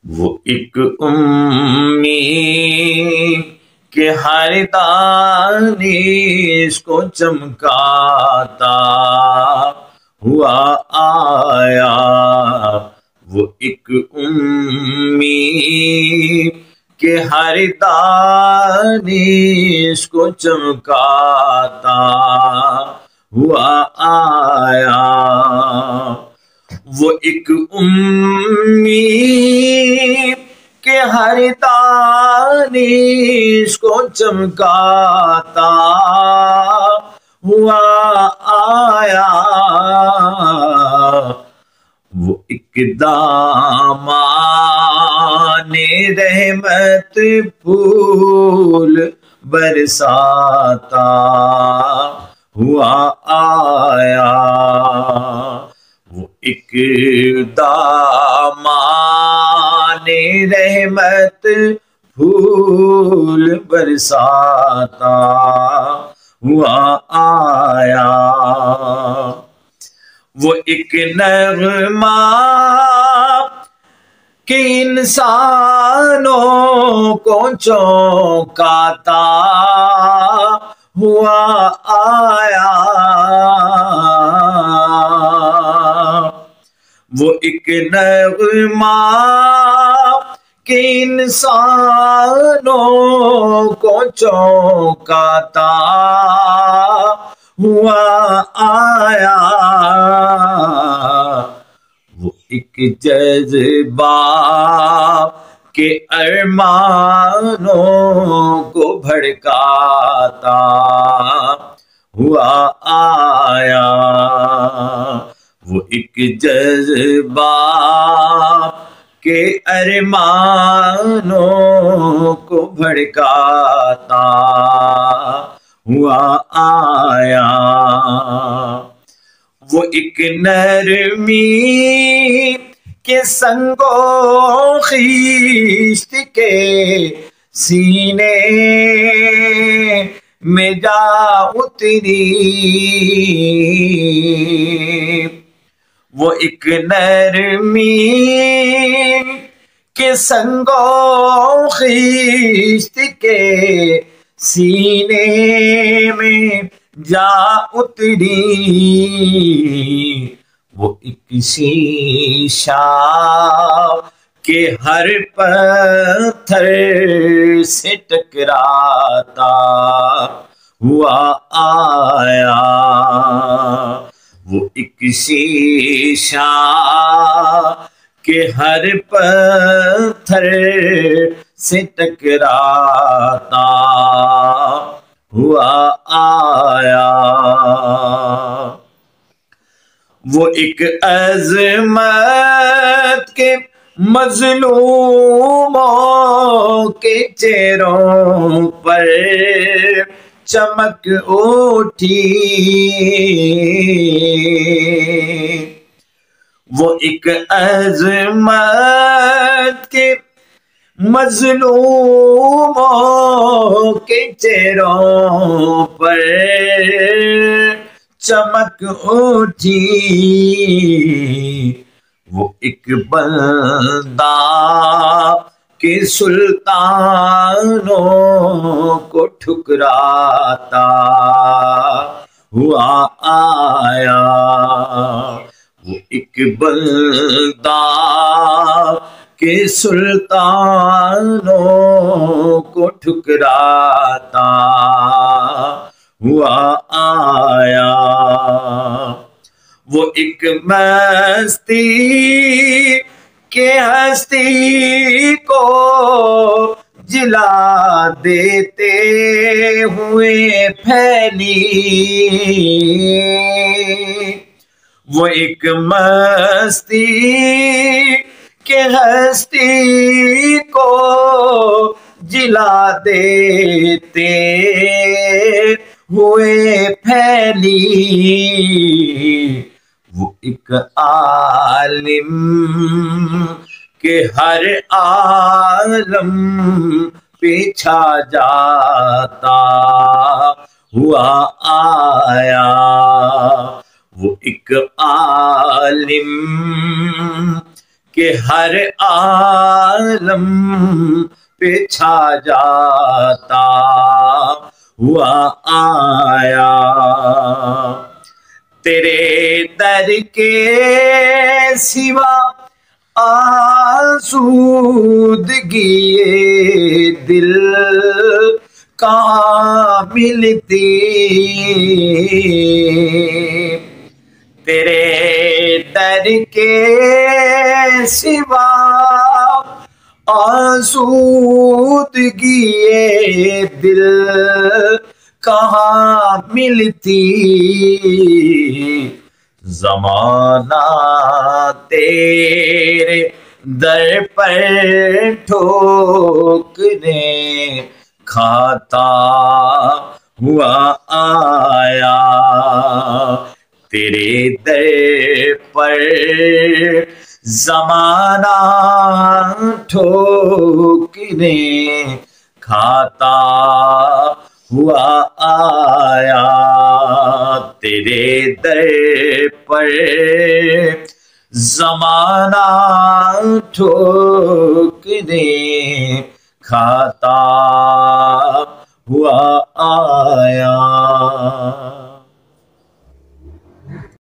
وہ ایک امی کہ ہر دانش کو چمکاتا ہوا آیا، وہ ایک امی کہ ہر دانش کو چمکاتا ہوا آیا، وہ ایک امی کہ ہر دانش کو چمکاتا ہوا آیا، وہ ایک دامان رحمت پھول برساتا ہوا آیا، وہ ایک دامان رحمت پھول برساتا ہوا آیا، وہ ایک نغمہ کہ انسانوں کو چونکاتا ہوا آیا، وہ ایک نغمہ کہ انسانوں کو چونکاتا ہوا آیا، وہ ایک جذبہ کہ ارمانوں کو بھڑکاتا ہوا آیا، وہ ایک جذبہ کہ ارمانوں کو بھڑکاتا ہوا آیا، وہ ایک نرمی کہ سنگ و خیشت کے سینے میں جا اتری، وہ ایک نرمی کہ سنگ و خیشت کے سینے میں جا اتری، وہ ایک شیشہ کہ ہر پتھر سے ٹکراتا ہوا آیا، وہ ایک شیشہ کہ ہر پتھر سے ٹکراتا ہوا آیا، وہ ایک عظمت کے مظلوموں کے چہروں پر چمک اٹھی، وہ ایک عظمت کے مظلوموں کے چہروں پر چمک اٹھی، وہ ایک بندہ کہ سلطانوں کو ٹھکراتا ہوا آیا، وہ ایک بندہ کہ سلطانوں کو ٹھکراتا ہوا آیا، وہ ایک مستی کہ ہستی کو جلا دیتے ہوئے پھیلی، وہ ایک مستی کہ ہستی کو جلا دیتے ہوئے پھیلی، وہ ایک عالم کہ ہر عالم پہ چھا جاتا ہوا آیا، وہ ایک عالم کہ ہر عالم پہ چھا جاتا ہوا آیا، تیرے در کے سوا آسودگی دل کہاں ملتی، تیرے در کے سوا آسودگی دل کہاں ملتی، زمانہ تیرے در پر ٹھوکریں کھاتا ہوا آیا، تیرے در پر زمانہ ٹھوکریں کھاتا ہوا آیا، تیرے در پر زمانہ ٹھوکریں کھاتا ہوا آیا۔